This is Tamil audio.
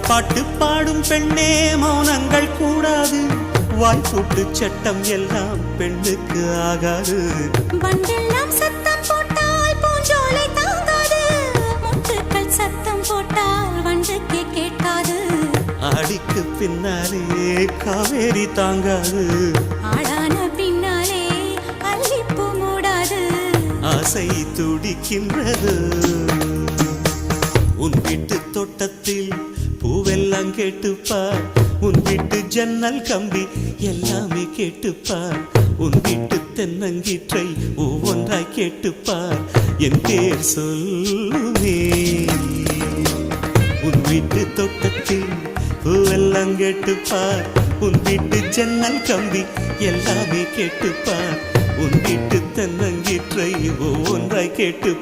பாட்டு பாடும் பெண்ணே மௌனங்கள் கூடாது, வாய்ப்பூட்டு சட்டம் எல்லாம் பெண்ணுக்கு ஆகாது. வண்டெல்லாம் சத்தம் போட்டால் பூஞ்சோலை தாங்காது, முட்டுக்கள் சத்தம் போட்டால் வண்டுக்கே கேட்காது. ஆடிக்கு பின்னாலே காவேரி தாங்காது, ஆளான பின்னாலே அல்லிப்பூ மூடாது. ஆசை துடிக்கின்றது. உன் வீட்டு தோட்டத்தில் பூவெல்லாம் கேட்டுப்பார், உன் வீட்டு ஜன்னல் கம்பி எல்லாமே கேட்டுப்பார், உன் வீட்டு தென்னங்கீற்றை ஒவ்வொன்றாய் கேட்டுப்பார், என் பேர் சொல்லுமே. உன் வீட்டு தோட்டத்தில் பூவெல்லாம் கேட்டுப்பார், உன் வீட்டு ஜன்னல் கம்பி எல்லாமே கேட்டுப்பார், உன் வீட்டு தென்னங்கீற்றை ஒவ்வொன்றாய் கேட்டுப்பார்.